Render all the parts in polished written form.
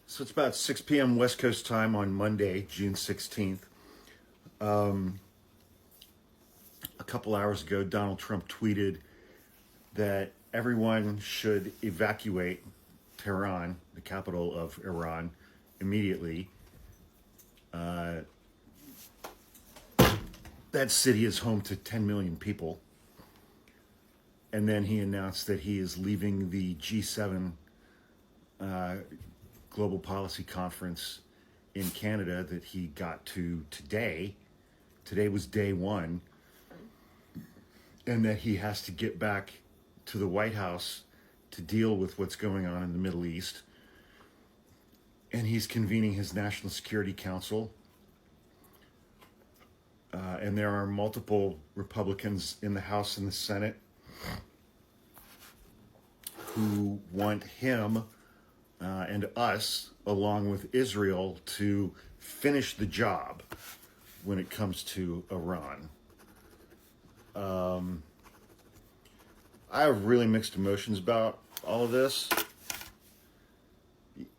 So it's about 6 p.m. West Coast time on Monday, June 16th. A couple hours ago, Donald Trump tweeted that everyone should evacuate Tehran, the capital of Iran, immediately. That city is home to 10 million people. And then he announced that he is leaving the G7 Global Policy Conference in Canada that he got to today. Today was day one. And that he has to get back to the White House to deal with what's going on in the Middle East. And he's convening his National Security Council. And there are multiple Republicans in the House and the Senate who want him and us, along with Israel, to finish the job when it comes to Iran. I have really mixed emotions about all of this.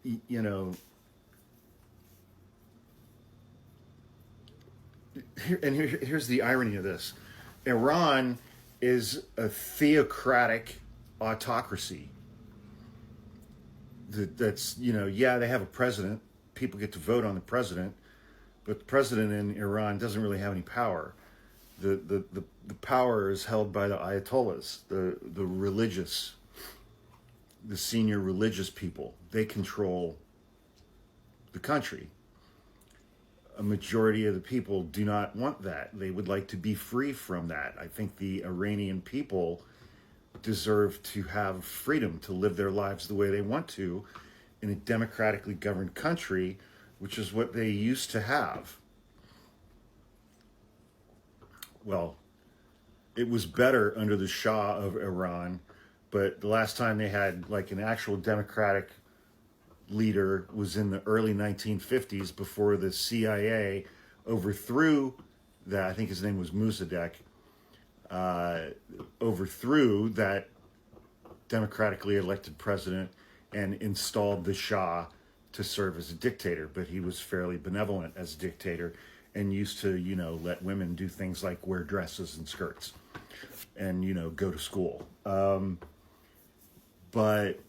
You know, here's the irony of this. Iran is a theocratic autocracy. That's, yeah, they have a president. People get to vote on the president, but the president in Iran doesn't really have any power. The power is held by the ayatollahs, the religious, the senior religious people. They control the country. A majority of the people do not want that. They would like to be free from that. I think the Iranian people deserve to have freedom to live their lives the way they want to in a democratically governed country, which is what they used to have. Well, it was better under the Shah of Iran, but the last time they had like an actual democratic leader was in the early 1950s, before the CIA overthrew that. I think his name was Mossadegh. Overthrew that democratically elected president and installed the Shah to serve as a dictator. But he was fairly benevolent as a dictator and used to, let women do things like wear dresses and skirts and, go to school. But,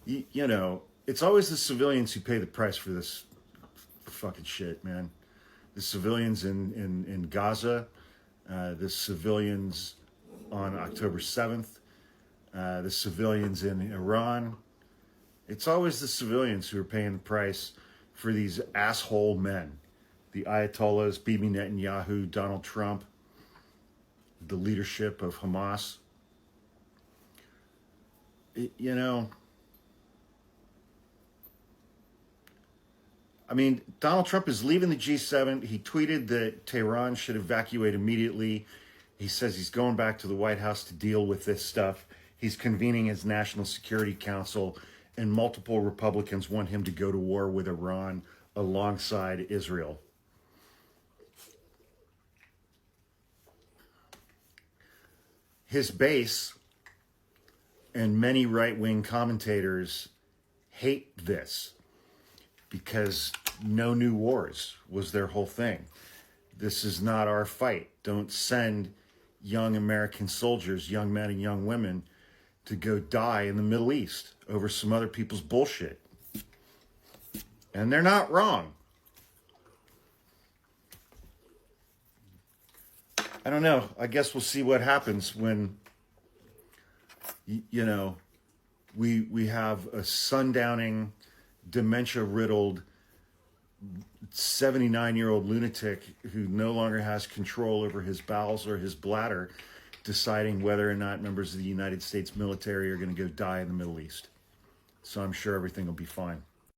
it's always the civilians who pay the price for this fucking shit, man. The civilians in Gaza, the civilians on October 7th, the civilians in Iran. It's always the civilians who are paying the price for these asshole men. The Ayatollahs, Bibi Netanyahu, Donald Trump, the leadership of Hamas. Donald Trump is leaving the G7. He tweeted that Tehran should evacuate immediately. He says he's going back to the White House to deal with this stuff. He's convening his National Security Council, and multiple Republicans want him to go to war with Iran alongside Israel. His base and many right-wing commentators hate this because no new wars was their whole thing. This is not our fight. Don't send young American soldiers, young men and young women, to go die in the Middle East over some other people's bullshit. And they're not wrong. I don't know. I guess we'll see what happens when, we have a sundowning, dementia-riddled 79-year-old lunatic who no longer has control over his bowels or his bladder, deciding whether or not members of the United States military are going to go die in the Middle East. So I'm sure everything will be fine.